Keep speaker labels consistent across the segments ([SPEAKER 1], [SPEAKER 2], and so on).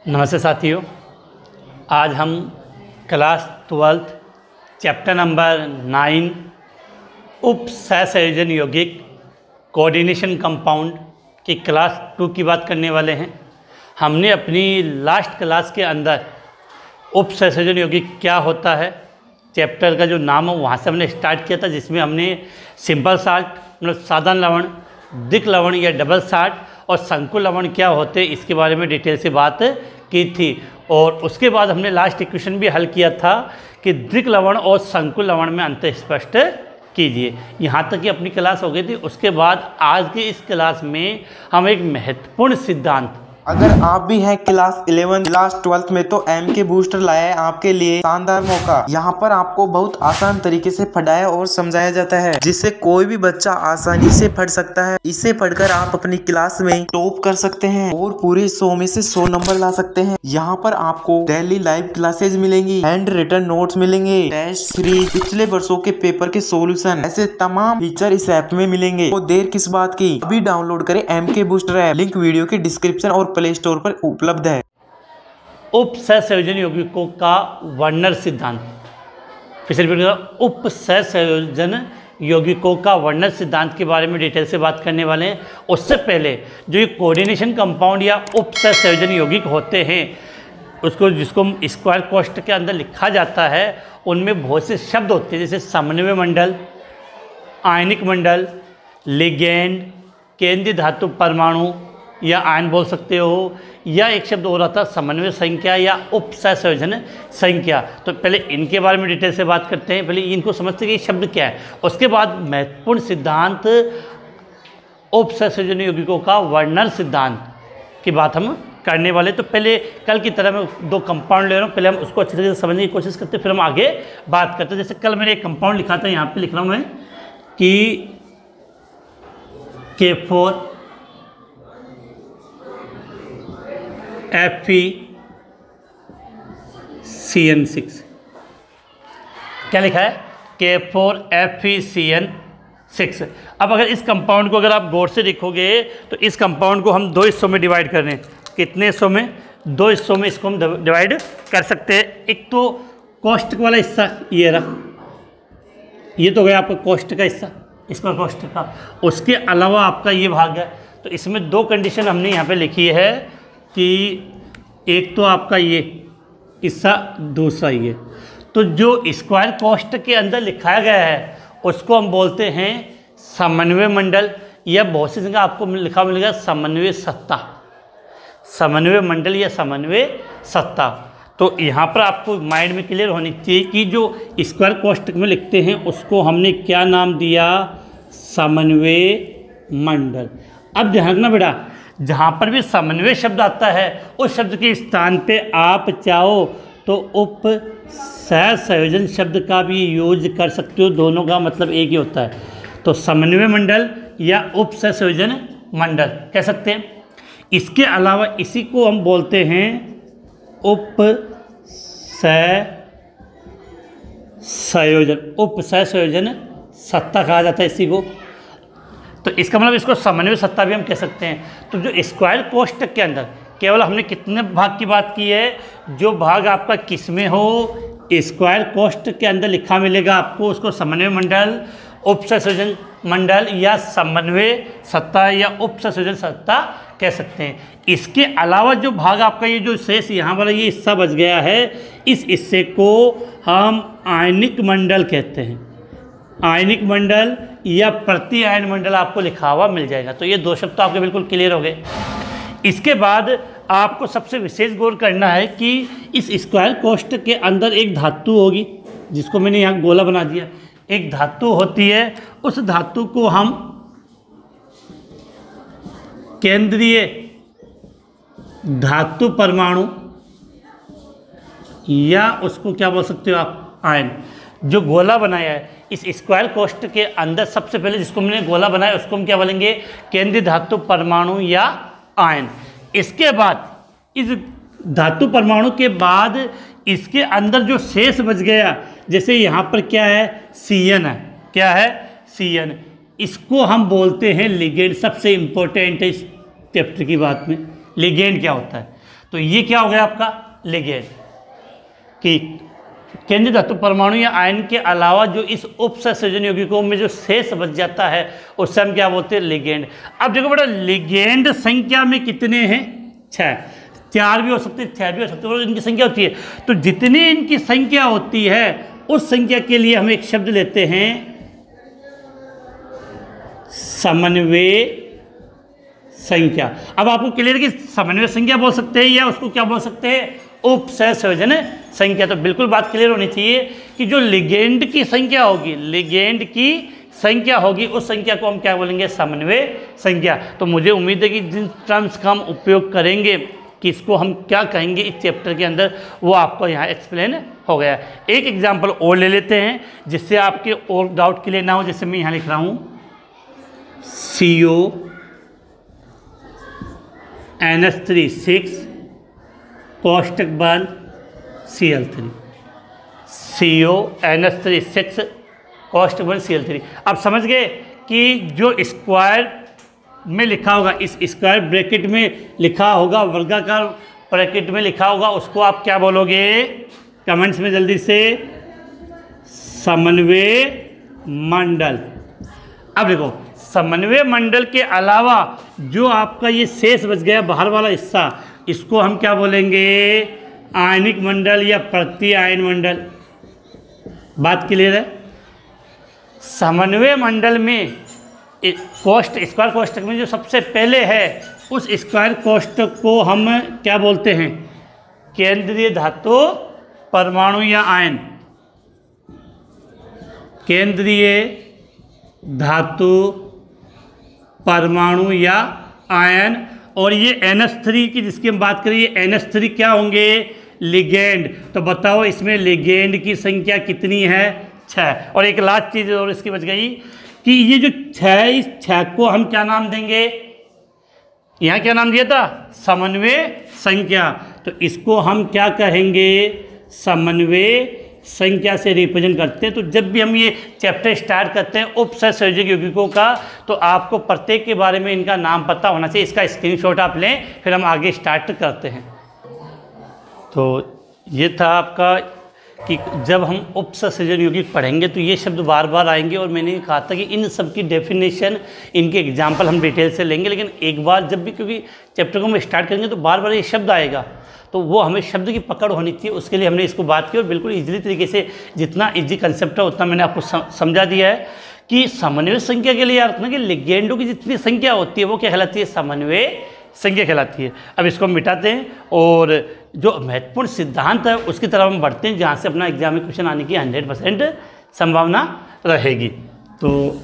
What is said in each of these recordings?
[SPEAKER 1] नमस्ते साथियों, आज हम क्लास 12 चैप्टर नंबर 9 उप सहसंयोजन यौगिक कोऑर्डिनेशन कंपाउंड की क्लास 2 की बात करने वाले हैं। हमने अपनी लास्ट क्लास के अंदर उप सहसंयोजन यौगिक क्या होता है चैप्टर का जो नाम है वहाँ से हमने स्टार्ट किया था, जिसमें हमने सिंपल साल्ट मतलब साधारण लवण, द्विक लवण या डबल साल्ट और संकुल लवण क्या होते हैं इसके बारे में डिटेल से बात की थी। और उसके बाद हमने लास्ट इक्वेशन भी हल किया था कि द्विक लवण और संकुल लवण में अंतर स्पष्ट कीजिए। यहाँ तक की अपनी क्लास हो गई थी। उसके बाद आज की इस क्लास में हम एक महत्वपूर्ण सिद्धांत,
[SPEAKER 2] अगर आप भी हैं क्लास 11 क्लास 12 में तो MK बूस्टर लाया है आपके लिए शानदार मौका। यहाँ पर आपको बहुत आसान तरीके से पढ़ाया और समझाया जाता है, जिससे कोई भी बच्चा आसानी से पढ़ सकता है। इसे पढ़कर आप अपनी क्लास में टॉप कर सकते हैं और पूरे 100 में से 100 नंबर ला सकते हैं। यहाँ पर आपको डेली लाइव क्लासेज मिलेंगी, हैंड रिटन नोट्स मिलेंगे, टेस्ट सीरीज, पिछले वर्षों के पेपर के सोल्यूशन, ऐसे तमाम फीचर इस ऐप में मिलेंगे। तो देर किस बात की, अभी डाउनलोड करें MK booster app. Link video के डिस्क्रिप्शन और प्ले स्टोर पर उपलब्ध है।
[SPEAKER 1] उप सहसंयोजन यौगिकों का वर्णन सिद्धांत। पिछले उप सहसंयोजन यौगिकों का वर्णन सिद्धांत के बारे में डिटेल से बात करने वाले हैं। उससे पहले जो ये कोऑर्डिनेशन कंपाउंड या उप सहसंयोजन यौगिक होते हैं जिसको स्क्वायर कोष्ठक के अंदर लिखा जाता है, उनमें बहुत से शब्द होते हैं, जैसे समन्वय मंडल, आयनिक मंडल, लिगेंड, केंद्रीय धातु परमाणु या आयन बोल सकते हो, या एक शब्द और आता है समन्वय संख्या या उप सहसंयोजन संख्या। तो पहले इनके बारे में डिटेल से बात करते हैं, पहले इनको समझते हैं कि ये शब्द क्या है। उसके बाद महत्वपूर्ण सिद्धांत उप सहसंयोजन यौगिकों का वर्णन सिद्धांत की बात हम करने वाले। तो पहले कल की तरह मैं 2 कंपाउंड ले रहा हूँ, पहले हम उसको अच्छे तरीके से समझने की कोशिश करते हैं, फिर हम आगे बात करते हैं। जैसे कल मैंने एक कंपाउंड लिखा था, यहाँ पर लिख रहा हूँ मैं कि K4 FeCN6। क्या लिखा है? K4 FeCN6। अब अगर इस कंपाउंड को अगर आप गौर से देखोगे तो इस कंपाउंड को हम 2 हिस्सों में डिवाइड कर रहे हैं। कितने हिस्सों में? 2 हिस्सों में इसको हम डिवाइड कर सकते हैं। एक तो कोष्ठक वाला हिस्सा ये रहा, ये तो गया आपका कोष्ठक का हिस्सा, इसका कोष्ठक का। उसके अलावा आपका ये भाग है। तो इसमें 2 कंडीशन हमने यहाँ पे लिखी है कि एक तो आपका ये हिस्सा, दूसरा ये। तो जो स्क्वायर कोष्ठक के अंदर लिखाया गया है उसको हम बोलते हैं समन्वय मंडल, या बहुत सी जगह आपको लिखा मिलेगा समन्वय सत्ता, समन्वय मंडल या समन्वय सत्ता। तो यहाँ पर आपको माइंड में क्लियर होनी चाहिए कि जो स्क्वायर कोष्ठक में लिखते हैं उसको हमने क्या नाम दिया? समन्वय मंडल। अब ध्यान रखना बेटा, जहाँ पर भी समन्वय शब्द आता है उस शब्द के स्थान पे आप चाहो तो उप सहसंयोजन शब्द का भी यूज कर सकते हो, दोनों का मतलब एक ही होता है। तो समन्वय मंडल या उप सहसंयोजन मंडल कह सकते हैं। इसके अलावा इसी को हम बोलते हैं उप सहसंयोजन सत्ता कहा जाता है इसी को। तो इसका मतलब इसको समन्वय सत्ता भी हम कह सकते हैं। तो जो स्क्वायर कोष्ठक के अंदर केवल हमने कितने भाग की बात की है? जो भाग आपका किस में हो, स्क्वायर कोष्ठक के अंदर लिखा मिलेगा आपको, उसको समन्वय मंडल, उप सहसंयोजन मंडल या समन्वय सत्ता या उप सहसंयोजन सत्ता कह सकते हैं। इसके अलावा जो भाग आपका ये जो शेष यहाँ वाला ये हिस्सा बच गया है, इस हिस्से को हम आयनिक मंडल कहते हैं। आयनिक मंडल या प्रति आयन मंडल आपको लिखा हुआ मिल जाएगा। तो ये 2 शब्द तो आपके बिल्कुल क्लियर हो गए। इसके बाद आपको सबसे विशेष गौर करना है कि इस स्क्वायर कोष्ठक के अंदर एक धातु होगी, जिसको मैंने यहाँ गोला बना दिया। एक धातु होती है, उस धातु को हम केंद्रीय धातु परमाणु या उसको क्या बोल सकते हो आप? आयन। जो गोला बनाया है इस स्क्वायर कोष्ठक के अंदर, सबसे पहले जिसको मैंने गोला बनाया उसको हम क्या बोलेंगे? केंद्रीय धातु परमाणु या आयन। इसके बाद इस धातु परमाणु के बाद इसके अंदर जो शेष बच गया, जैसे यहाँ पर क्या है? Cn है। क्या है? Cn। इसको हम बोलते हैं लिगेंड। सबसे इम्पोर्टेंट है इस चैप्टर की बात में, लिगेंड क्या होता है। तो ये क्या हो गया आपका लिगेंड, कि केंद्रीय धातु परमाणु या आयन के अलावा जो इस उपसंयोजन यौगिकों में जो शेष बच जाता है उससे हम क्या बोलते हैं, लिगेंड। अब देखो बेटा, लिगेंड संख्या में कितने हैं, 6, 4 भी हो सकते हैं, 6 भी हो सकते हैं, इनकी संख्या होती है। तो जितनी इनकी संख्या होती है उस संख्या के लिए हम एक शब्द लेते हैं समन्वय संख्या। अब आपको क्लियर है कि समन्वय संख्या बोल सकते हैं या उसको क्या बोल सकते हैं, उपसंयोजन संख्या। तो बिल्कुल बात क्लियर होनी चाहिए कि जो लिगेंड की संख्या होगी, लिगेंड की संख्या होगी, उस संख्या को हम क्या बोलेंगे, समन्वय संख्या। तो मुझे उम्मीद है कि जिन टर्म्स का हम उपयोग करेंगे कि इसको हम क्या कहेंगे इस चैप्टर के अंदर, वो आपको यहाँ एक्सप्लेन हो गया। एक एग्जाम्पल और ले लेते हैं जिससे आपके और डाउट क्लियर ना हो। जैसे मैं यहाँ लिख रहा हूँ CONH3 6 कोष्टक बंद Cl3, CONH3 6 कोष्टक बंद Cl3। अब समझ गए कि जो स्क्वायर में लिखा होगा, इस स्क्वायर ब्रैकेट में लिखा होगा, वर्गाकार ब्रैकेट में लिखा होगा, उसको आप क्या बोलोगे कमेंट्स में जल्दी से, समन्वय मंडल। अब देखो, समन्वय मंडल के अलावा जो आपका ये शेष बच गया बाहर वाला हिस्सा, इसको हम क्या बोलेंगे, आयनिक मंडल या प्रति आयन मंडल। बात क्लियर है। समन्वय मंडल में स्क्वायर कोष्टक में जो सबसे पहले है, उस स्क्वायर कोष्टक को हम क्या बोलते हैं, केंद्रीय धातु परमाणु या आयन, केंद्रीय धातु परमाणु या आयन। और ये NH3 की जिसकी हम बात करें, ये NH3 क्या होंगे, लिगेंड। तो बताओ इसमें लिगेंड की संख्या कितनी है, 6। और एक लास्ट चीज़ और इसकी बच गई कि ये जो 6, इस 6 को हम क्या नाम देंगे, यहाँ क्या नाम दिया था, समन्वय संख्या। तो इसको हम क्या कहेंगे, समन्वय संख्या से रिप्रेजेंट करते हैं। तो जब भी हम ये चैप्टर स्टार्ट करते हैं उपसंयोजक यौगिकों का, तो आपको प्रत्येक के बारे में इनका नाम पता होना चाहिए। इसका स्क्रीनशॉट आप लें, फिर हम आगे स्टार्ट करते हैं। तो ये था आपका कि जब हम उपसंयोजन यौगिक पढ़ेंगे तो ये शब्द बार बार आएंगे। और मैंने कहा था कि इन सब की डेफिनेशन, इनके एग्जाम्पल हम डिटेल से लेंगे, लेकिन एक बार जब भी, क्योंकि चैप्टर को हम स्टार्ट करेंगे तो बार बार ये शब्द आएगा, तो वो हमें शब्द की पकड़ होनी चाहिए। उसके लिए हमने इसको बात की और बिल्कुल इजीली तरीके से, जितना इजी कंसेप्ट है उतना मैंने आपको समझा दिया है कि समन्वय संख्या के लिए याद रखना कि लिगेंडों की जितनी संख्या होती है वो क्या कहलाती है, समन्वय संख्या कहलाती है। अब इसको हम मिटाते हैं और जो महत्वपूर्ण सिद्धांत है उसकी तरफ हम बढ़ते हैं, जहाँ से अपना एग्जाम में क्वेश्चन आने की 100% संभावना रहेगी। तो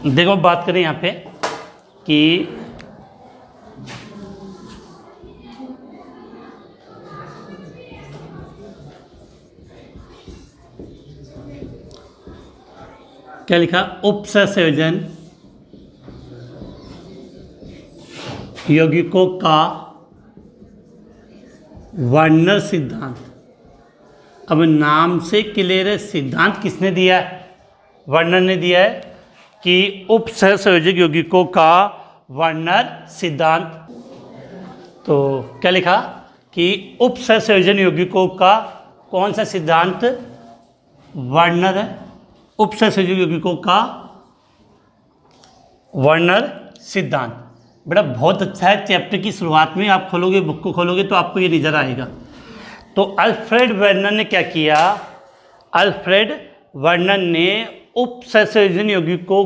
[SPEAKER 1] देखो, बात करें यहाँ पे कि क्या लिखा, उपसंयोजन यौगिकों का वर्नर सिद्धांत। अब नाम से क्लियर है, सिद्धांत किसने दिया है, वर्नर ने दिया है कि उपसंयोजक यौगिकों का वर्नर सिद्धांत। तो क्या लिखा कि उपसंयोजन यौगिकों का कौन सा सिद्धांत, वर्नर है, उपसंयोजक यौगिकों का वर्नर सिद्धांत। बेटा बहुत अच्छा है, चैप्टर की शुरुआत में आप खोलोगे, बुक को खोलोगे तो आपको ये नजर आएगा। तो अल्फ्रेड वर्नर ने क्या किया, अल्फ्रेड वर्नर ने उपसंयोजन यौगिकों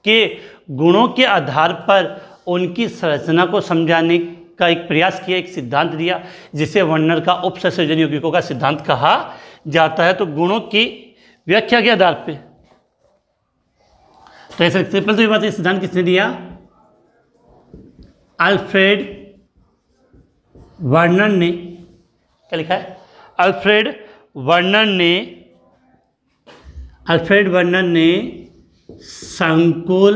[SPEAKER 1] के गुणों के आधार पर उनकी संरचना को समझाने का एक प्रयास किया, एक सिद्धांत दिया, जिसे वर्नर का उपसंयोजन यौगिकों का सिद्धांत कहा जाता है। तो गुणों की व्याख्या के आधार पे, तो ऐसे सिंपल तो ये बात है, सिद्धांत किसने दिया, अल्फ्रेड वर्नर ने। क्या लिखा है, अल्फ्रेड वर्नर ने संकुल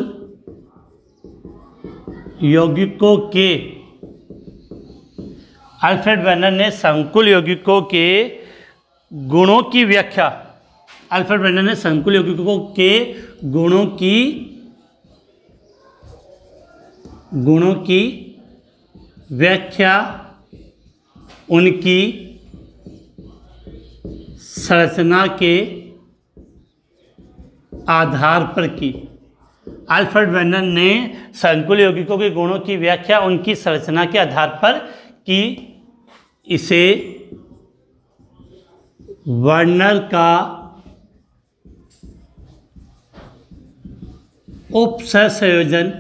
[SPEAKER 1] यौगिकों के, अल्फ्रेड वर्नर ने संकुल यौगिकों के गुणों की व्याख्या अल्फ्रेड वेर्नर ने संकुल यौगिकों के गुणों की व्याख्या उनकी संरचना के आधार पर की। अल्फ्रेड वेर्नर ने संकुल यौगिकों के गुणों की व्याख्या उनकी संरचना के आधार पर की। इसे वर्नर का उपसंयोजन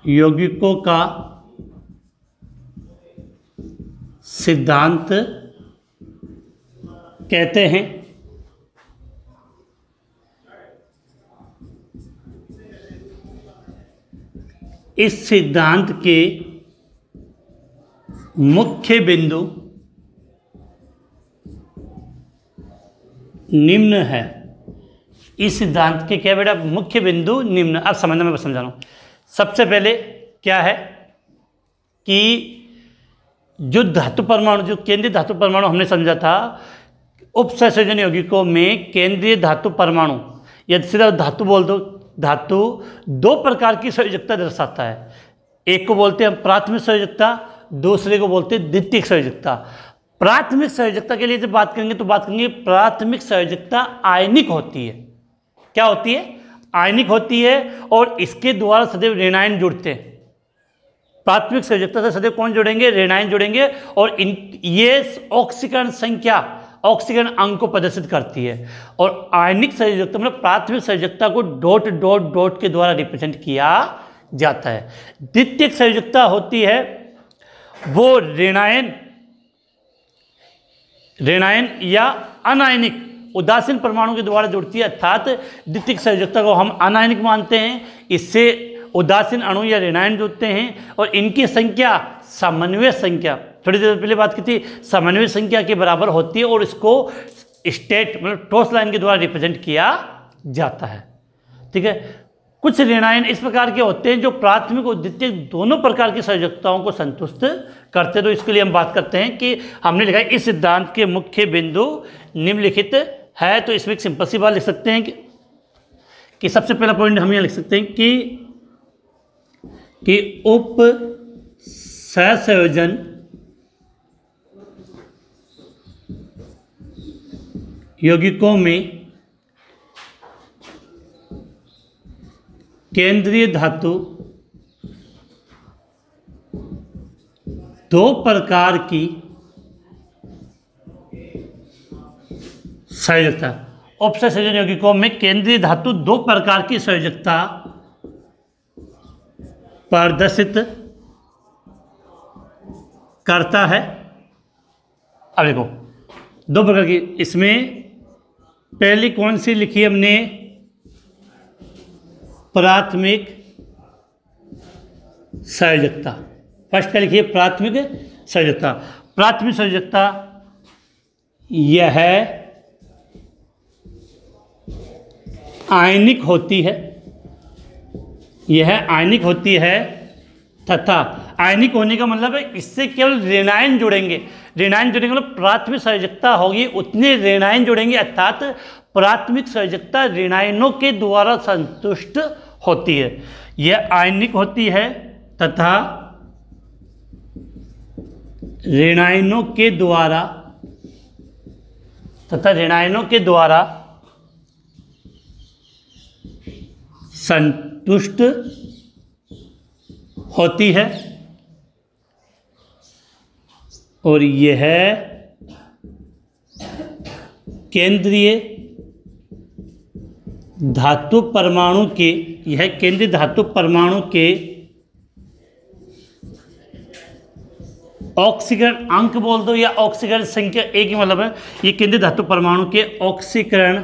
[SPEAKER 1] यौगिकों का सिद्धांत कहते हैं। इस सिद्धांत के मुख्य बिंदु निम्न है। इस सिद्धांत के क्या बेटा मुख्य बिंदु निम्न। अब समझना, मैं समझा रहा हूँ। सबसे पहले क्या है कि जो धातु परमाणु, जो केंद्रीय धातु परमाणु हमने समझा था, उपसंयोजन यौगिकों में केंद्रीय धातु परमाणु, यदि सीधा धातु बोल दो, धातु दो प्रकार की संयोजकता दर्शाता है। एक को बोलते हैं प्राथमिक संयोजकता, दूसरे को बोलते हैं द्वितीयक संयोजकता। प्राथमिक संयोजकता के लिए जब बात करेंगे तो बात करेंगे प्राथमिक संयोजकता आयनिक होती है। क्या होती है? आयनिक होती है और इसके द्वारा सदैव ऋणायन जुड़ते हैं। प्राथमिक संयोजकता से सदैव कौन जुड़ेंगे? ऋणायन जुड़ेंगे और ये ऑक्सीकरण संख्या, ऑक्सीकरण अंक को प्रदर्शित करती है। और आयनिक संयोजकता मतलब प्राथमिक संयोजकता को डॉट डॉट डॉट के द्वारा रिप्रेजेंट किया जाता है। द्वितीयक संयोजकता होती है वो ऋणायन या अनायनिक उदासीन परमाणु के द्वारा जुड़ती है, अर्थात द्वितीयक संयोजकता को हम अनायनिक मानते हैं। इससे उदासीन अणु या ऋणायन जुड़ते हैं और इनकी संख्या समन्वय संख्या, थोड़ी देर पहले बात की थी, समन्वय संख्या के बराबर होती है और इसको स्टेट मतलब टॉस लाइन के द्वारा रिप्रेजेंट किया जाता है। ठीक है। कुछ ऋणायन इस प्रकार के होते हैं जो प्राथमिक और द्वितीयक दोनों प्रकार की संयोजकताओं को संतुष्ट करते हैं। तो इसके लिए हम बात करते हैं कि हमने लिखा है इस सिद्धांत के मुख्य बिंदु निम्नलिखित है। तो इसमें एक सिंपल सी बात लिख सकते हैं कि सबसे पहला पॉइंट हम यहाँ लिख सकते हैं कि उप सहसंयोजन यौगिकों में केंद्रीय धातु दो प्रकार की संयोजकता, उपसंयोजन यौगिकों में केंद्रीय धातु दो प्रकार की संयोजकता प्रदर्शित करता है। अब देखो दो प्रकार की, इसमें पहली कौन सी लिखी हमने? प्राथमिक संयोजकता। फर्स्ट क्या लिखिए? प्राथमिक संयोजकता। प्राथमिक संयोजकता यह आयनिक होती है, यह आयनिक होती है तथा आयनिक होने का मतलब है इससे केवल ऋणायन जुड़ेंगे। ऋणायन जुड़ेंगे मतलब प्राथमिक संयोजकता होगी उतने ऋणायन जुड़ेंगे, अर्थात प्राथमिक संयोजकता ऋणायनों के द्वारा संतुष्ट होती है। यह आयनिक होती है तथा ऋणायनों के द्वारा संतुष्ट होती है। और यह केंद्रीय धातु परमाणु के ऑक्सीकरण अंक बोल दो या ऑक्सीकरण संख्या, एक ही मतलब है। ये केंद्रीय धातु परमाणु के ऑक्सीकरण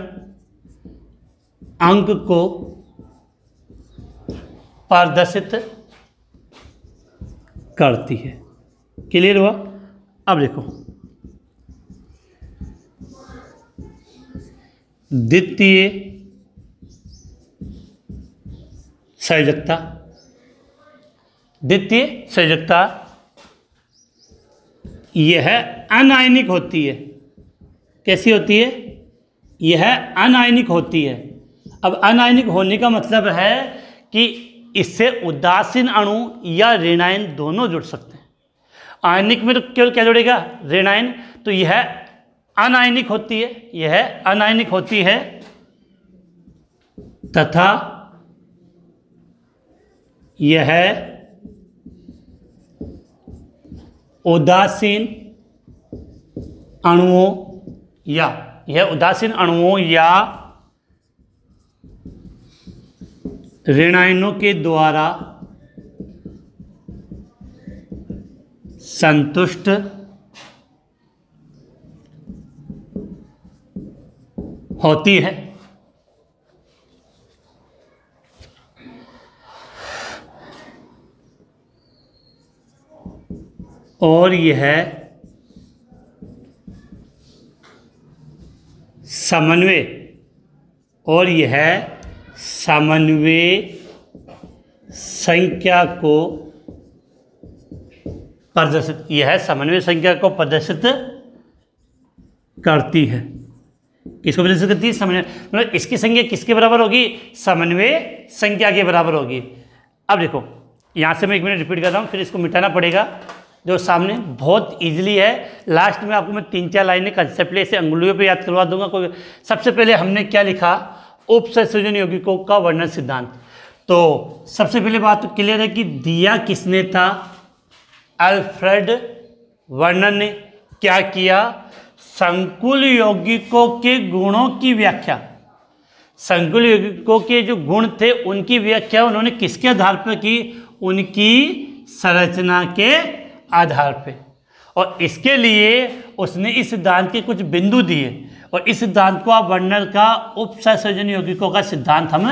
[SPEAKER 1] अंक को प्रदर्शित करती है। क्लियर हुआ? अब देखो द्वितीय संयोजकता यह अनायनिक होती है। कैसी होती है? यह अनायनिक होती है। अब अनायनिक होने का मतलब है कि इससे उदासीन अणु या ऋणायन दोनों जुड़ सकते हैं। आयनिक में तो केवल क्या जुड़ेगा? ऋणायन। तो यह अनायनिक होती है, यह अनायनिक होती है तथा यह उदासीन अणुओं या ऋणायनों के द्वारा संतुष्ट होती है। और यह समन्वय संख्या को प्रदर्शित करती है। किसको प्रदर्शित करती है? समन्वय। मतलब इसकी संख्या किसके बराबर होगी? समन्वय संख्या के बराबर होगी। अब देखो, यहाँ से मैं 1 मिनट रिपीट कर रहा हूँ, फिर इसको मिटाना पड़ेगा। जो सामने बहुत इजीली है, लास्ट में आपको मैं 3-4 लाइनें कंसेप्टली ऐसे अंगुलियों पे याद करवा दूंगा। कोई सबसे पहले हमने क्या लिखा? उपसंयोजन यौगिकों का वर्णन सिद्धांत। तो सबसे पहले बात तो क्लियर है कि दिया किसने था? अल्फ्रेड वर्नर ने। क्या किया? संकुल यौगिकों के गुणों की व्याख्या, संकुल यौगिकों के जो गुण थे उनकी व्याख्या उन्होंने किसके आधार पर की? उनकी संरचना के आधार पे। और इसके लिए उसने इस सिद्धांत के कुछ बिंदु दिए, और इस सिद्धांत को आप वर्नर का उपसंयोजन यौगिकों का सिद्धांत हम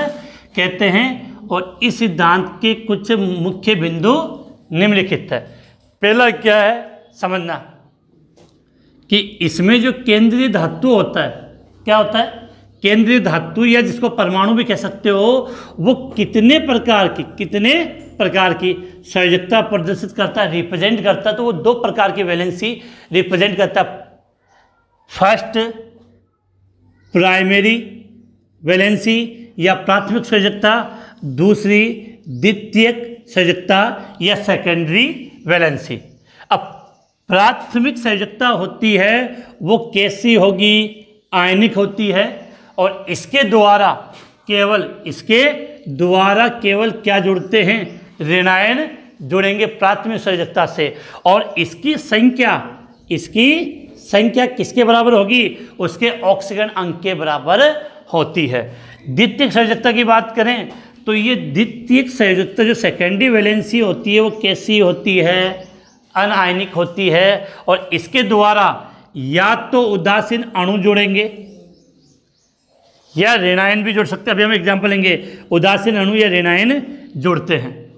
[SPEAKER 1] कहते हैं। और इस सिद्धांत के कुछ मुख्य बिंदु निम्नलिखित है। पहला क्या है समझना कि इसमें जो केंद्रीय धातु होता है, क्या होता है? केंद्रीय धातु, या जिसको परमाणु भी कह सकते हो, वो कितने प्रकार की संयोजकता प्रदर्शित करता है, रिप्रेजेंट करता है। तो वो 2 प्रकार की वैलेंसी रिप्रेजेंट करता है। फर्स्ट प्राइमरी वैलेंसी या प्राथमिक संयोजकता, दूसरी द्वितीयक संयोजकता या सेकेंडरी वैलेंसी। अब प्राथमिक संयोजकता होती है वो कैसी होगी? आयनिक होती है, और इसके द्वारा केवल क्या जुड़ते हैं? ऋणायन जुड़ेंगे प्राथमिक संयोजकता से। और इसकी संख्या किसके बराबर होगी? उसके ऑक्सीजन अंक के बराबर होती है। द्वितीयक संयोजकता की बात करें तो ये द्वितीयक संयोजकता जो सेकेंडरी वैलेंसी होती है वो कैसी होती है? अनायनिक होती है, और इसके द्वारा या तो उदासीन अणु जुड़ेंगे या ऋणायन भी जुड़ सकते हैं। अभी हम एग्जाम्पल लेंगे, उदासीन अणु या ऋणायन जुड़ते हैं।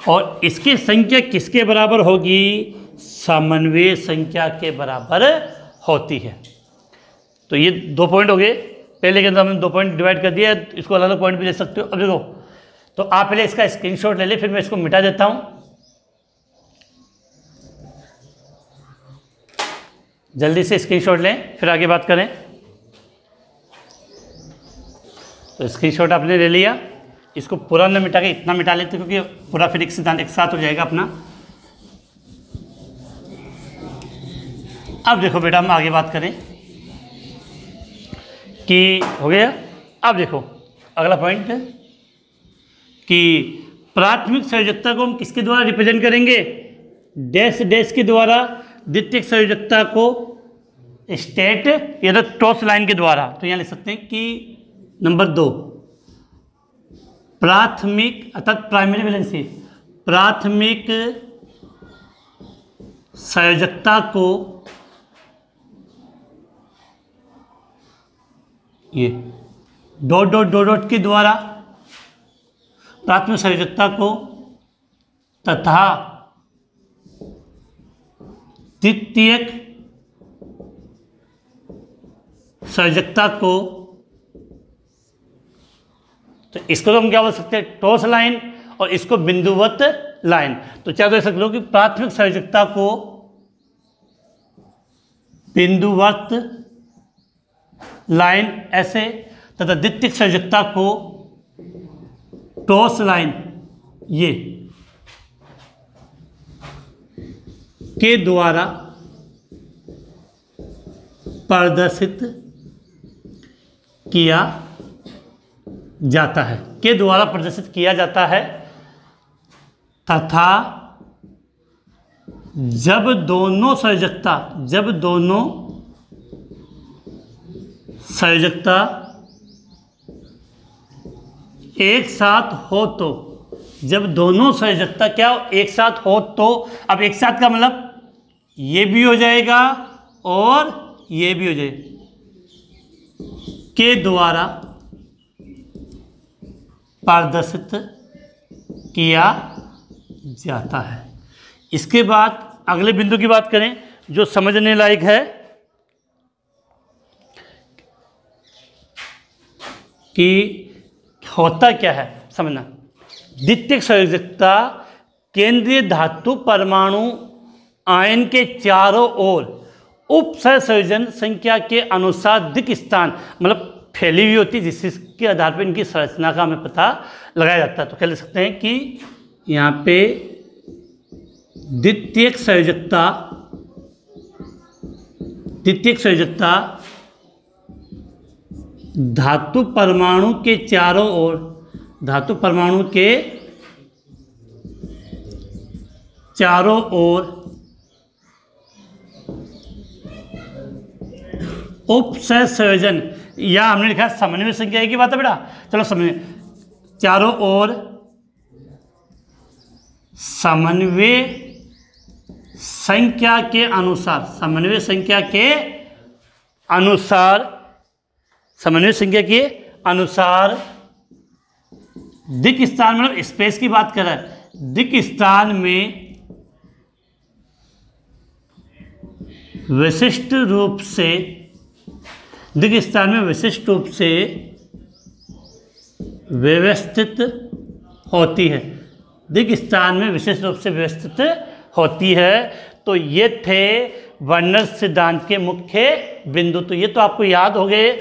[SPEAKER 1] और इसकी संख्या किसके बराबर होगी? समन्वय संख्या के बराबर होती है। तो ये 2 पॉइंट हो गए। पहले के अंदर हमने 2 पॉइंट डिवाइड कर दिया, इसको अलग अलग पॉइंट भी ले सकते हो। अब देखो, तो आप पहले इसका स्क्रीनशॉट ले ले, फिर मैं इसको मिटा देता हूँ। जल्दी से स्क्रीनशॉट लें, फिर आगे बात करें। तो स्क्रीनशॉट आपने ले लिया, इसको पूरा न मिटा के इतना मिटा लेते क्योंकि पूरा फिर एक सिद्धांत एक साथ हो जाएगा अपना। अब देखो बेटा, हम आगे बात करें कि हो गया। अब देखो अगला पॉइंट कि प्राथमिक संयोजकता को हम किसके द्वारा रिप्रेजेंट करेंगे? डैश डैश के द्वारा। द्वितीयक संयोजकता को स्टेट या तो टॉस लाइन के द्वारा। तो यहाँ लिख सकते हैं कि नंबर 2 प्राथमिक अर्थात प्राइमरी वैलेंसी, प्राथमिक संयोजकता को ये डॉट डॉट डॉट डॉट के द्वारा प्राथमिक संयोजकता को तथा द्वितीयक संयोजकता को, तो इसको तो हम क्या बोल सकते हैं? टॉस लाइन, और इसको बिंदुवत लाइन। तो क्या कह सकते हो कि प्राथमिक संयोजकता को बिंदुवत लाइन ऐसे, तथा द्वितीयक संयोजकता को टॉस लाइन ये के द्वारा प्रदर्शित किया जाता है, के द्वारा प्रदर्शित किया जाता है, तथा जब दोनों संयोजकता एक साथ हो तो, जब दोनों संयोजकता क्या एक साथ हो तो, अब एक साथ का मतलब ये भी हो जाएगा और ये भी हो जाएगा, के द्वारा प्रदर्शित किया जाता है। इसके बाद अगले बिंदु की बात करें जो समझने लायक है कि होता क्या है, समझना। द्वितीयक संयोजकता केंद्रीय धातु परमाणु आयन के चारों ओर उप सहसंयोजन संख्या के अनुसार दिक् स्थान मतलब फैली हुई होती है, जिसके आधार पर इनकी संरचना का हमें पता लगाया जाता है। तो कह ले सकते हैं कि यहाँ पे द्वितीयक संयोजकता धातु परमाणु के चारों ओर, धातु परमाणु के चारों ओर उप सहसंयोजन, या हमने लिखा समन्वय संख्या की बात है बेटा, चलो समन्वय, चारों ओर समन्वय संख्या के अनुसार, समन्वय संख्या के अनुसार दिक् स्थान मतलब स्पेस की बात कर रहा है, दिक् स्थान में विशिष्ट रूप से व्यवस्थित होती है, दिक् स्थान में विशिष्ट रूप से व्यवस्थित होती है। तो ये थे वर्नर सिद्धांत के मुख्य बिंदु। तो ये तो आपको याद हो गए।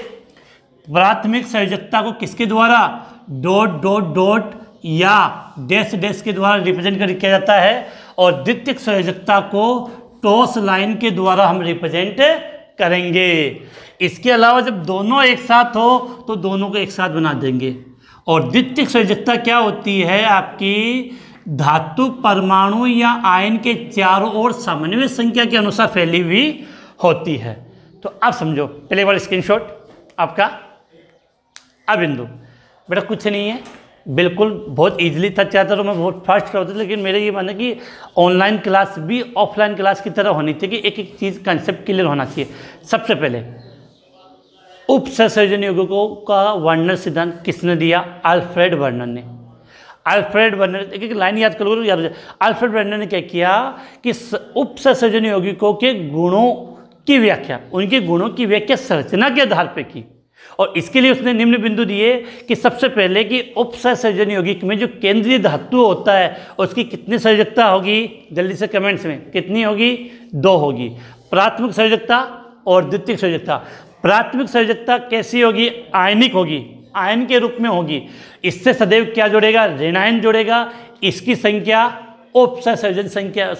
[SPEAKER 1] प्राथमिक संयोजकता को किसके द्वारा डॉट डॉट डॉट या डैश डैश के द्वारा रिप्रेजेंट किया जाता है, और द्वितीयक संयोजकता को टॉस लाइन के द्वारा हम रिप्रेजेंट करेंगे। इसके अलावा जब दोनों एक साथ हो तो दोनों को एक साथ बना देंगे। और द्वितीयक संयोजकता क्या होती है आपकी, धातु परमाणु या आयन के चारों ओर समन्वय संख्या के अनुसार फैली हुई होती है। तो अब समझो, पहले बार स्क्रीनशॉट आपका। अब बिंदु बेटा कुछ नहीं है, बिल्कुल बहुत इजीली था, चाहता तो मैं बहुत फास्ट करता, लेकिन मेरे ये मानना कि ऑनलाइन क्लास भी ऑफलाइन क्लास की तरह होनी चाहिए कि एक एक चीज़ कंसेप्ट क्लियर होना चाहिए। सबसे पहले उप सहसंयोजन यौगिकों का वर्णन सिद्धांत किसने दिया? अल्फ्रेड वर्नर ने। अल्फ्रेड वर्नर, एक एक लाइन याद करोगे याद हो जाए। अल्फ्रेड वर्नर ने क्या किया कि उप सहसंयोजन यौगिकों के गुणों की व्याख्या, उनके गुणों की व्याख्या संरचना के आधार पर की, और इसके लिए उसने निम्न बिंदु दिए कि सबसे पहले कि उप सहसंयोजन यौगिक में जो केंद्रीय धातु होता है उसकी कितनी संयोजकता होगी, जल्दी से कमेंट्स में कितनी होगी? 2 होगी। प्राथमिक संयोजकता और द्वितीयक संयोजकता। प्राथमिक संयोजकता कैसी होगी? आयनिक होगी, आयन के रूप में होगी। इससे सदैव क्या जुड़ेगा? ऋणायन जुड़ेगा। इसकी संख्या उप सहसंयोजन संख्या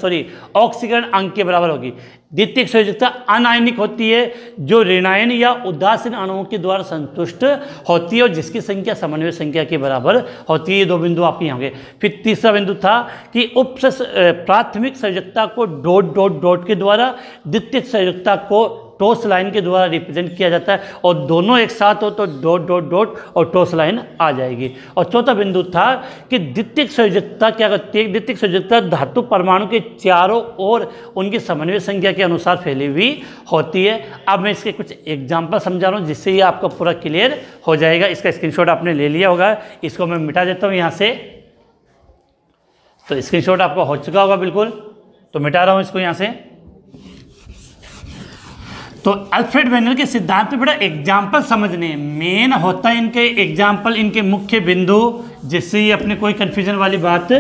[SPEAKER 1] ऑक्सीकरण अंक के बराबर होगी। द्वितीयक संयोजकता अनायनिक होती है, जो ऋणायन या उदासीन अणुओं के द्वारा संतुष्ट होती है और जिसकी संख्या समन्वय संख्या के बराबर होती है। ये 2 बिंदु आप यहाँ होंगे। फिर तीसरा बिंदु था कि प्राथमिक संयोजकता को डॉट डॉट डॉट के द्वारा, द्वितीयक संयोजकता को टॉस लाइन के द्वारा रिप्रेजेंट किया जाता है, और दोनों एक साथ हो तो डॉट डॉट डॉट और टॉस लाइन आ जाएगी। और चौथा बिंदु था कि द्वितीयक संयोजकता क्या करती है? द्वितीयक संयोजकता धातु परमाणु के चारों ओर उनकी समन्वय संख्या के अनुसार फैली हुई होती है। अब मैं इसके कुछ एग्जाम्पल समझा रहा हूँ जिससे ये आपका पूरा क्लियर हो जाएगा। इसका स्क्रीनशॉट आपने ले लिया होगा, इसको मैं मिटा देता हूँ यहाँ से। तो स्क्रीनशॉट आपका हो चुका होगा बिल्कुल, तो मिटा रहा हूँ इसको यहाँ से। तो अल्फ्रेड वर्नर के सिद्धांत पे बड़ा एग्जाम्पल समझने, मेन होता है इनके एग्जाम्पल, इनके मुख्य बिंदु, जिससे ये अपने कोई कन्फ्यूजन वाली बात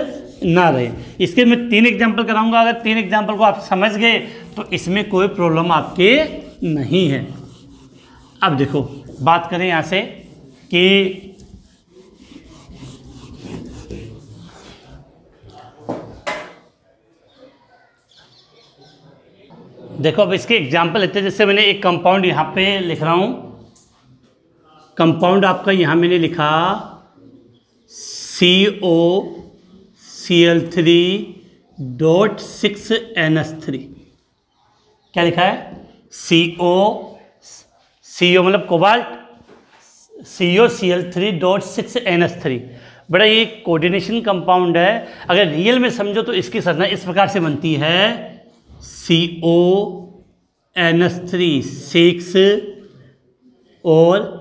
[SPEAKER 1] ना रहे। इसके मैं 3 एग्जाम्पल कराऊंगा। अगर 3 एग्जाम्पल को आप समझ गए तो इसमें कोई प्रॉब्लम आपके नहीं है। अब देखो बात करें यहाँ से कि देखो अब इसके एग्जाम्पल लेते हैं। जैसे मैंने एक कंपाउंड यहाँ पे लिख रहा हूँ, कंपाउंड आपका यहाँ मैंने लिखा COCl3.6NH3। क्या लिखा है? CO मतलब कोबाल्ट, COCl3.6NH3। बड़ा ये कोऑर्डिनेशन कंपाउंड है। अगर रियल में समझो तो इसकी संरचना इस प्रकार से बनती है CONH3 6 और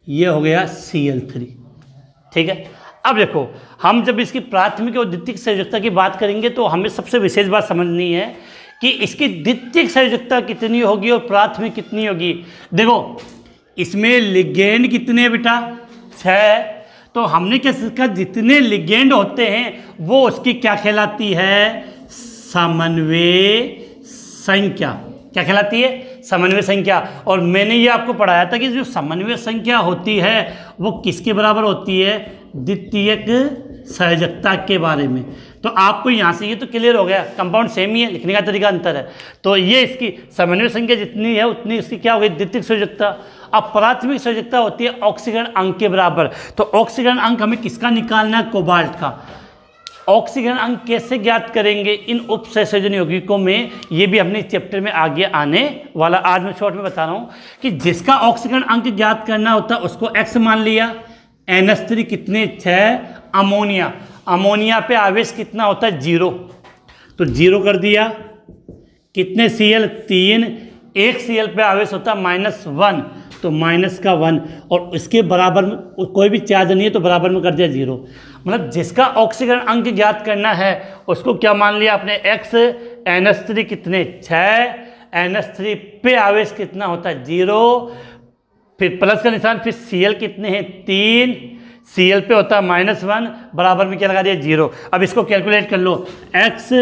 [SPEAKER 1] ये हो गया Cl3। ठीक है। अब देखो हम जब इसकी प्राथमिक और द्वितीयक संयोजकता की बात करेंगे तो हमें सबसे विशेष बात समझनी है कि इसकी द्वितीयक संयोजकता कितनी होगी और प्राथमिक कितनी होगी। देखो इसमें लिगेंड कितने हैं बेटा? 6। तो हमने क्या सीखा, जितने लिगेंड होते हैं वो उसकी क्या कहलाती है? समन्वय संख्या। क्या कहलाती है? समन्वय संख्या। और मैंने ये आपको पढ़ाया था कि जो समन्वय संख्या होती है वो किसके बराबर होती है? द्वितीयक संयोजकता के बारे में। तो आपको यहाँ से ये तो क्लियर हो गया, कंपाउंड सेम ही है, लिखने का तरीका अंतर है। तो ये इसकी समन्वय संख्या जितनी है उतनी इसकी क्या हो गई? द्वितीयक संयोजकता। अब प्राथमिक संयोजकता होती है ऑक्सीकरण अंक के बराबर। तो ऑक्सीकरण अंक हमें किसका निकालना है? कोबाल्ट का। ऑक्सीकरण अंक कैसे ज्ञात करेंगे इन उप सहसंयोजन यौगिकों में, ये भी अपने चैप्टर में आगे आने वाला। आज मैं शॉर्ट में बता रहा हूँ कि जिसका ऑक्सीकरण अंक ज्ञात करना होता है उसको X मान लिया। NH3 कितने? 6। अमोनिया पे आवेश कितना होता है? 0, तो 0 कर दिया। कितने Cl? 3। एक Cl पे आवेश होता है -1, तो -1 और इसके बराबर में कोई भी चार्ज नहीं है तो बराबर में कर दिया 0। मतलब जिसका ऑक्सीकरण अंक ज्ञात करना है उसको क्या मान लिया आपने? X। NH3 कितने? 6। NH3 पे आवेश कितना होता है? 0, फिर प्लस का निशान, फिर Cl कितने हैं? 3। Cl पे होता है -1, बराबर में क्या लगा दिया? 0। अब इसको कैलकुलेट कर लो। X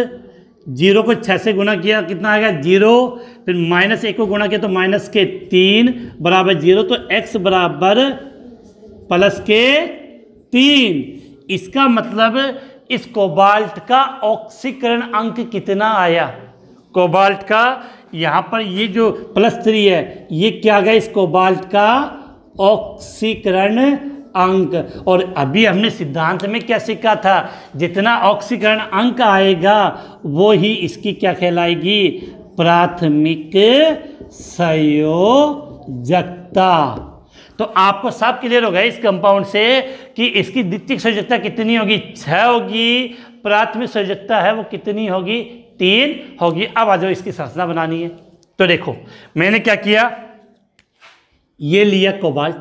[SPEAKER 1] 0 को 6 से गुना किया, कितना आएगा? 0। फिर -1 को गुना किया तो -3 बराबर 0। तो X बराबर +3। इसका मतलब इस कोबाल्ट का ऑक्सीकरण अंक कितना आया? कोबाल्ट का यहाँ पर ये जो +3 है ये क्या गया? इस कोबाल्ट का ऑक्सीकरण अंक। और अभी हमने सिद्धांत में क्या सीखा था? जितना ऑक्सीकरण अंक आएगा वो ही इसकी क्या कहलाएगी? प्राथमिक संयोजकता। तो आपको साफ क्लियर होगा इस कंपाउंड से कि इसकी द्वितीयक संयोजकता कितनी होगी? 6 होगी। प्राथमिक संयोजकता है वो कितनी होगी? 3 होगी। अब आ जाओ इसकी संरचना बनानी है। तो देखो मैंने क्या किया, ये लिया कोबाल्ट,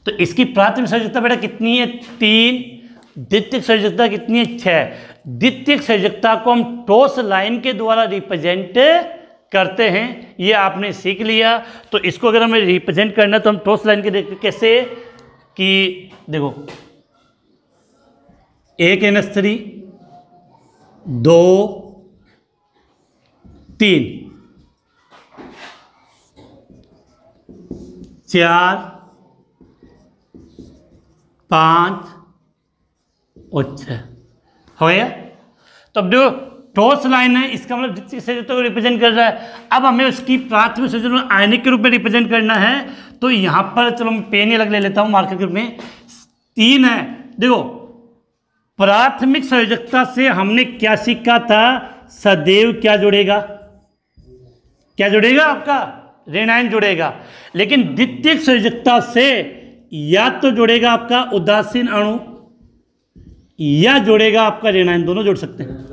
[SPEAKER 1] तो इसकी प्राथमिक संयोजकता बेटा कितनी है? 3। द्वितीयक संयोजकता कितनी है? 6। द्वितीयक संयोजकता को हम ठोस लाइन के द्वारा रिप्रेजेंट करते हैं, ये आपने सीख लिया। तो इसको अगर हमें रिप्रेजेंट करना तो हम ठोस लाइन के कैसे कि देखो 1 NH3 2 3 4 5 और 6 हो गया। तो अब जो ठोस लाइन है इसका मतलब द्वितीयक संयोजकता को रिप्रेजेंट कर रहा है। अब हमें उसकी प्राथमिक संयोजकता आयनिक के रूप में रिप्रेजेंट करना है। तो यहाँ पर चलो मैं पेन ही अलग ले लेता हूँ मार्कर के रूप में। 3 है। देखो प्राथमिक संयोजकता से हमने क्या सीखा था? सदैव क्या जुड़ेगा? क्या जुड़ेगा? आपका ऋणायन जुड़ेगा। लेकिन द्वितीयक संयोजकता से या तो जुड़ेगा आपका उदासीन अणु या जुड़ेगा आपका ऋणायन, दोनों जुड़ सकते हैं।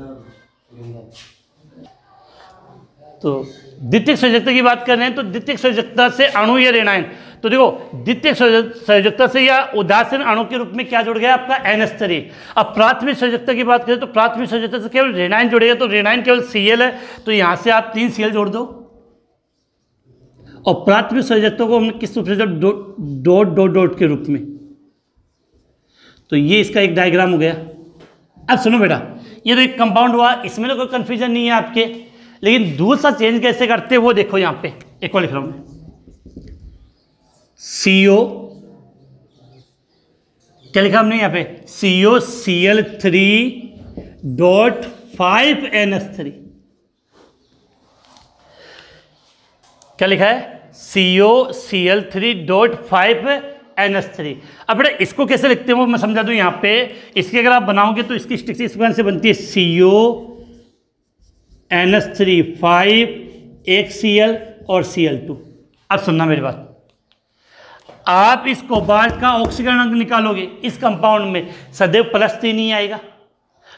[SPEAKER 1] तो द्वितीयक संयोजकता की बात कर रहे हैं तो द्वितीयक संयोजकता से अणु या ऋणायन। तो देखो द्वितीयक संयोजकता से या उदासीन अणु के रूप में क्या जुड़ गया? आपका NH3। अब प्राथमिक संयोजकता की बात करें तो प्राथमिक संयोजकता से केवल ऋणायन जुड़ेगा, तो ऋणायन केवल Cl है, तो यहां से आप 3 Cl जोड़ दो। और प्राथमिक संयोजकता को हमने किस रूप से जोड़? डॉट डॉट डॉट के रूप में। तो ये इसका एक डायग्राम हो गया। अब सुनो बेटा, ये तो एक कंपाउंड हुआ, इसमें तो कोई कंफ्यूजन नहीं है आपके। लेकिन दूसरा चेंज कैसे करते हैं वो देखो, यहाँ पे एक और लिख रहा हूं मैं, CO क्या लिखा हमने यहाँ पे, COCl3.5NH3 क्या लिखा है, COCl3.5NH3। अब बेटा इसको कैसे लिखते हैं वो मैं समझा दूं। यहाँ पे इसकी अगर आप बनाओगे तो इसकी स्टिक्स सीक्वेंस से बनती है CONH3 5 एक Cl और Cl2। अब सुनना मेरी बात, आप इस कोबाल्ट का ऑक्सीकरण अंक निकालोगे, इस कंपाउंड में सदैव +3 ही आएगा,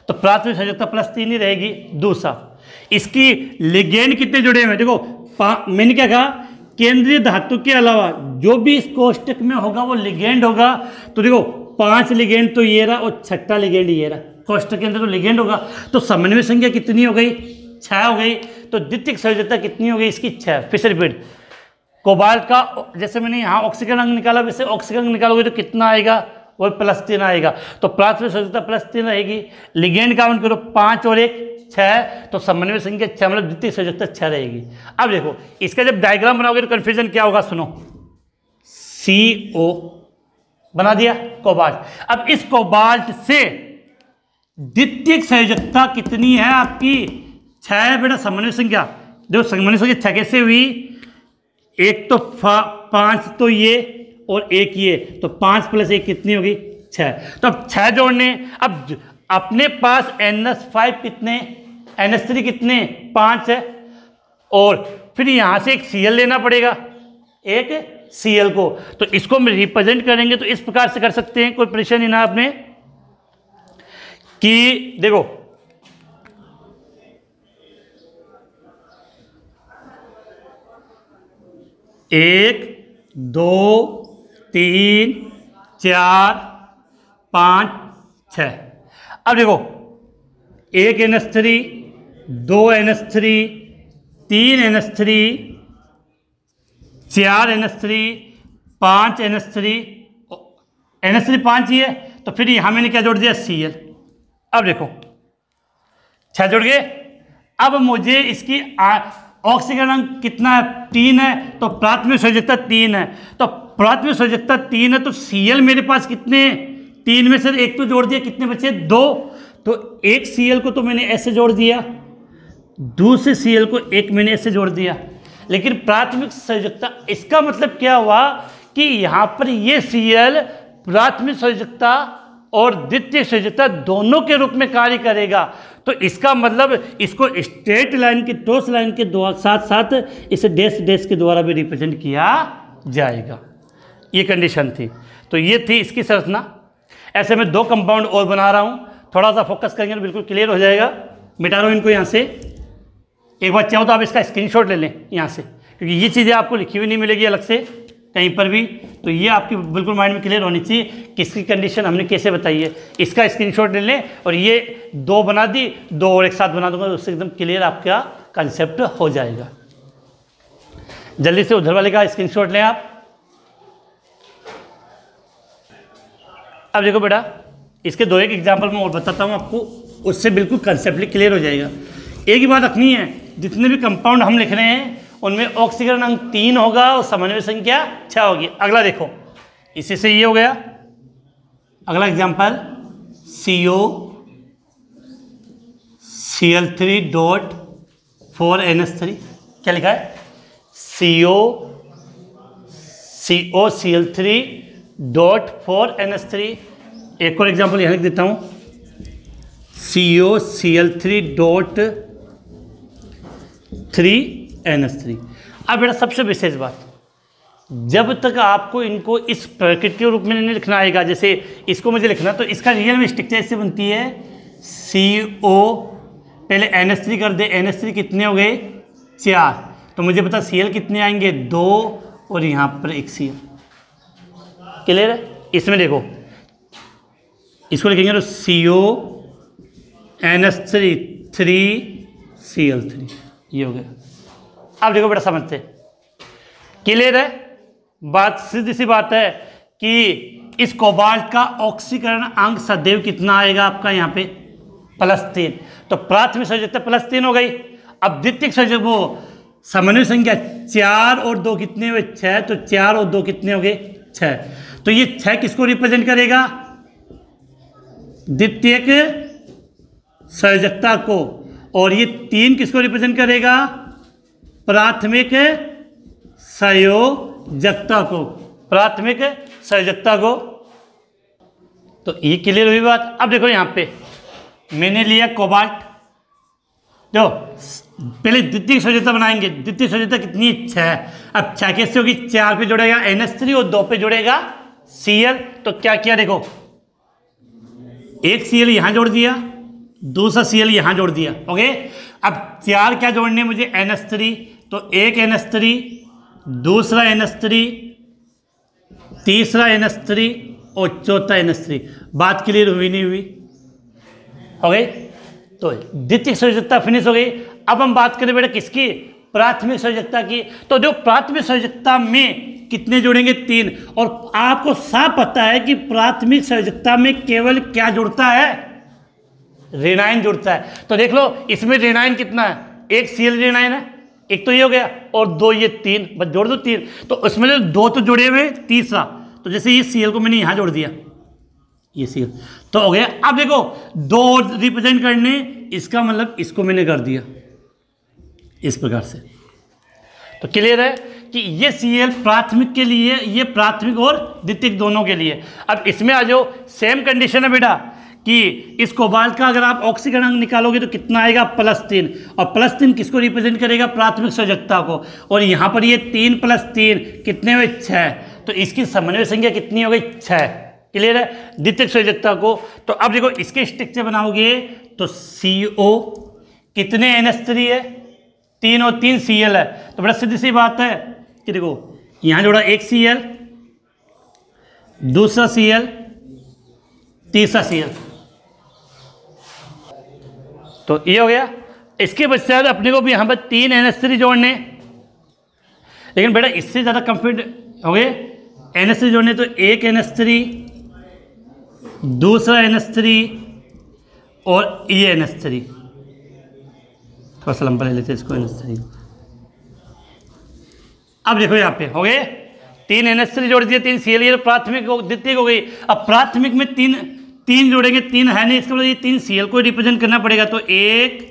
[SPEAKER 1] तो प्राथमिक संयोजकता +3 ही रहेगी। दूसरा, इसकी लिगेंड कितने जुड़े हुए हैं, देखो मैंने क्या कहा, केंद्रीय धातु के अलावा जो भी इस कोष्टक में होगा वो लिगेंड होगा। तो देखो 5 लिगेंड तो ये रहा और 6ठा लिगेंड ये रहा, कोष्टक के अंदर तो लिगेंड होगा। तो समन्वय संख्या कितनी हो गई, 6 हो गई। तो द्वितीयक संयोजकता कितनी हो गई इसकी, 6। फिर से रिपीट, कोबाल्ट का जैसे मैंने यहाँ ऑक्सीकरण अंक निकाला, वैसे ऑक्सीकरण अंक निकालोगे तो कितना आएगा, वो +3 आएगा। तो प्राथमिक संयोजकता +3 रहेगी। लिगेंड काउंट करो 5 और 1 6, तो समन्वय संख्या 6 मतलब द्वितीय संयोजकता 6 रहेगी। अब देखो इसका जब डायग्राम बनाओगे तो कन्फ्यूजन क्या होगा, सुनो, CO बना दिया कोबाल्ट। अब इस कोबाल्ट से द्वितीयक संयोजकता कितनी है आपकी, 6 बेटा। समन्वय संख्या देखो, समन्वय संख्या 6 कैसे हुई, एक तो 5 तो ये और 1 ये, तो 5 + 1 कितनी होगी, 6। तो अब 6 जोड़ने, अब अपने पास NH5 कितने, NH3 कितने, 5 है, और फिर यहाँ से एक Cl लेना पड़ेगा, एक Cl को। तो इसको हम रिप्रेजेंट करेंगे तो इस प्रकार से कर सकते हैं, कोई परेशानी ना आपने, कि देखो एक 2 3 4 5 6। अब देखो 1 NH3 2 NH3 3 NH3 4 NH3 5 NH3 NH3 5 ही है, तो फिर यहाँ मैंने क्या जोड़ दिया, Cl। अब देखो 6 जुड़ गए। अब मुझे इसकी ऑक्सीकरण अंक कितना है, 3 है, तो प्राथमिक संयोजकता 3 है। तो प्राथमिक संयोजकता 3 है, तो Cl मेरे पास कितने, 3 में से 1 तो जोड़ दिया, कितने बचे, 2। तो एक Cl को तो मैंने ऐसे जोड़ दिया, दूसरे Cl को एक मैंने ऐसे जोड़ दिया। लेकिन प्राथमिक संयोजकता, इसका मतलब क्या हुआ कि यहाँ पर ये Cl प्राथमिक संयोजकता और द्वितीय संयोजकता दोनों के रूप में कार्य करेगा। तो इसका मतलब इसको स्ट्रेट लाइन की, ठोस लाइन के साथ साथ इसे डैश डैश के द्वारा भी रिप्रेजेंट किया जाएगा। ये कंडीशन थी। तो ये थी इसकी संरचना। ऐसे मैं 2 कंपाउंड और बना रहा हूँ, थोड़ा सा फोकस करेंगे तो बिल्कुल क्लियर हो जाएगा। मिटा रहा हूँ इनको यहाँ से। एक बार चाहो तो आप इसका स्क्रीनशॉट ले लें यहाँ से, क्योंकि ये चीज़ें आपको लिखी हुई नहीं मिलेगी अलग से कहीं पर भी। तो ये आपकी बिल्कुल माइंड में क्लियर होनी चाहिए कि इसकी कंडीशन हमने कैसे बताई है। इसका स्क्रीनशॉट ले लें, और ये 2 बना दी, 2 और एक साथ बना दूंगा, उससे एकदम क्लियर आपका कंसेप्ट हो जाएगा। जल्दी से उधर वाले का स्क्रीनशॉट लें आप। अब देखो बेटा, इसके 2 एक एग्जाम्पल मैं और बताता हूँ आपको, उससे बिल्कुल कंसेप्टली क्लियर हो जाएगा। एक ही बात रखनी है, जितने भी कंपाउंड हम लिख रहे हैं उनमें ऑक्सीकरण अंक 3 होगा और समन्वय संख्या 6 होगी। अगला देखो, इसी से ये हो गया। अगला एग्जाम्पल COCl3.4NH3 क्या लिखा है, COCl3.4NH3। एक और एग्जाम्पल यहाँ लिख देता हूँ, COCl3.3NH3। अब बेटा सबसे विशेष बात, जब तक आपको इनको इस प्रकृति के रूप में नहीं लिखना आएगा, जैसे इसको मुझे लिखना, तो इसका रियल में स्ट्रक्चर ऐसे बनती है, CO पहले NH3 कर दे, NH3 कितने हो गए, 4, तो मुझे पता Cl कितने आएंगे, 2, और यहाँ पर एक Cl। क्लियर है। इसमें देखो, इसको लिखेंगे तो CONH3 3Cl3, ये हो गया। अब देखो बेटा समझते, क्लियर है बात, सीधी सी बात है कि इस कोबाल्ट का ऑक्सीकरण अंक सदैव कितना आएगा आपका यहाँ पे, +3। तो प्राथमिक संयोजकता +3 हो गई। अब द्वितीयक संयोजक वो समन्वय संख्या 4 और 2 कितने हुए 6, तो 4 और 2 कितने हो गए 6। तो ये 6 किसको रिप्रेजेंट करेगा, द्वितीयक संयोजकता को, और ये 3 किसको रिप्रेजेंट करेगा, प्राथमिक संयोजकता को, प्राथमिक संयोजकता को। तो ये क्लियर हुई बात। अब देखो यहाँ पे मैंने लिया कोबाल्ट, जो पहले द्वितीयक संयोजकता बनाएंगे, द्वितीयक संयोजकता कितनी 6, अब 6 कैसे होगी, 4 पे जोड़ेगा NH3 और 2 पे जोड़ेगा Cl। तो क्या किया देखो, एक Cl यहाँ जोड़ दिया, दूसरा Cl यहाँ जोड़ दिया, ओके। अब 4 क्या जोड़ने मुझे NH3, तो एक NH3, दूसरा NH3, तीसरा NH3 और चौथा NH3। बात क्लियर हुई नहीं हुई, हो गई। तो द्वितीयक संयोजकता फिनिश हो गई। अब हम बात करें बेटा किसकी, प्राथमिक संयोजकता की। तो जो प्राथमिक संयोजकता में कितने जोड़ेंगे 3, और आपको साफ पता है कि प्राथमिक संयोजकता में केवल क्या जुड़ता है, ऋणायन जुड़ता है। तो देख लो इसमें ऋणायन कितना है, एक Cl ऋणायन है, एक तो ये हो गया, और 2 ये 3, बस जोड़ दो 3। तो उसमें जो 2 तो जुड़े हुए, तीसरा तो जैसे ये Cl को मैंने यहाँ जोड़ दिया, ये Cl तो हो गया। अब देखो 2 रिप्रेजेंट करने, इसका मतलब इसको मैंने कर दिया इस प्रकार से। तो क्लियर है कि ये Cl प्राथमिक के लिए, ये प्राथमिक और द्वितीयक दोनों के लिए। अब इसमें आ जाओ, सेम कंडीशन है बेटा कि इस कोबाल्ट का अगर आप ऑक्सीकरण अंक निकालोगे तो कितना आएगा +3, और +3 किसको रिप्रेजेंट करेगा, प्राथमिक संयोजकता को। और यहाँ पर ये 3 + 3 कितने हुए 6, तो इसकी समन्वय संख्या कितनी हो गई 6। क्लियर है, द्वितीयक संयोजकता को। तो अब देखो इसके स्ट्रक्चर बनाओगे तो CO कितने NH3 है, 3 और 3 Cl है। तो बड़ा सीधी सी बात है कि देखो यहाँ जोड़ा एक Cl, दूसरा Cl, तीसरा Cl, तो ये हो गया। इसके पश्चात अपने को भी यहाँ पर 3 NH3 जोड़ने, लेकिन बेटा इससे ज़्यादा कंफ्यूज हो गए। NH3 जोड़ने तो एक NH3, दूसरा NH3 और ये NH3, थोड़ा सा लंबा ले लेते हैं इसको NH3। अब देखो यहाँ पे हो गए 3 NH3 जोड़ दिए, 3 Cl, ये प्राथमिक द्वितीयक हो गई। अब प्राथमिक में 3 जोड़ेंगे, 3 है नहीं, इसका मतलब ये 3 Cl को रिप्रेजेंट करना पड़ेगा। तो 1,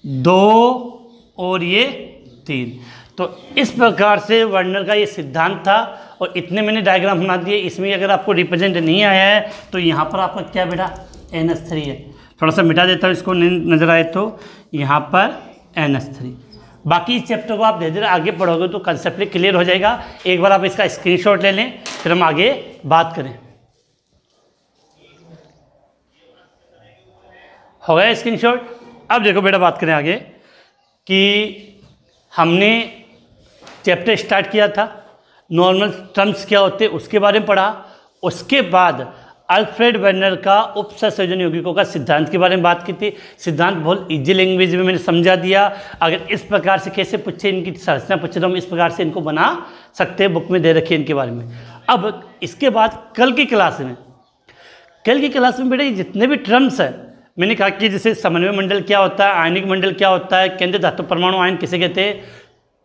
[SPEAKER 1] 2 और ये 3। तो इस प्रकार से वर्नर का ये सिद्धांत था, और इतने मैंने डायग्राम बना दिए। इसमें अगर आपको रिप्रेजेंट नहीं आया है तो यहाँ पर आपका क्या बेटा NH3 है। थोड़ा सा मिटा देता हूँ इसको, नजर आए तो यहाँ पर NH3। बाकी इस चैप्टर को आप धीरे धीरे आगे पढ़ोगे तो कंसेप्ट क्लियर हो जाएगा। एक बार आप इसका स्क्रीनशॉट ले लें, फिर हम आगे बात करें। हो गया स्क्रीनशॉट। अब देखो बेटा बात करें आगे कि हमने चैप्टर स्टार्ट किया था, नॉर्मल टर्म्स क्या होते हैं उसके बारे में पढ़ा। उसके बाद अल्फ्रेड वर्नर का उपसंयोजन यौगिकों का सिद्धांत के बारे में बात की थी। सिद्धांत बहुत इजी लैंग्वेज में मैंने समझा दिया। अगर इस प्रकार से कैसे पूछे, इनकी संरचना पूछे तो हम इस प्रकार से इनको बना सकते हैं, बुक में दे रखी है इनके बारे में। अब इसके बाद कल की क्लास में बेटा ये जितने भी टर्म्स है, मैंने कहा कि जैसे समन्वय मंडल क्या होता है, आयनिक मंडल क्या होता है, केंद्रीय धातु परमाणु आयन किसे कहते हैं,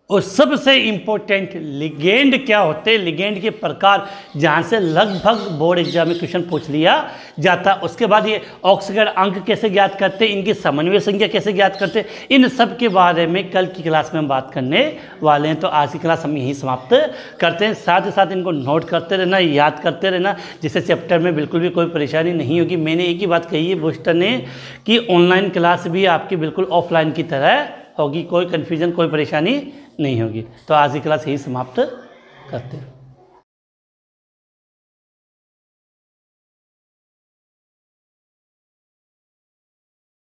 [SPEAKER 1] और सबसे इम्पोर्टेंट लिगेंड क्या होते हैं, लिगेंड के प्रकार, जहाँ से लगभग बोर्ड एग्जाम में क्वेश्चन पूछ लिया जाता। उसके बाद ये ऑक्सीकरण अंक कैसे ज्ञात करते हैं, इनकी समन्वय संख्या कैसे ज्ञात करते हैं, इन सब के बारे में कल की क्लास में हम बात करने वाले हैं। तो आज की क्लास हम यहीं समाप्त करते हैं। साथ ही साथ इनको नोट करते रहना, याद करते रहना, जिससे चैप्टर में बिल्कुल भी कोई परेशानी नहीं होगी। मैंने एक ही बात कही है बूस्टर ने कि ऑनलाइन क्लास भी आपकी बिल्कुल ऑफलाइन की तरह होगी, कोई कन्फ्यूजन कोई परेशानी नहीं होगी। तो आज की क्लास यही समाप्त करते हैं।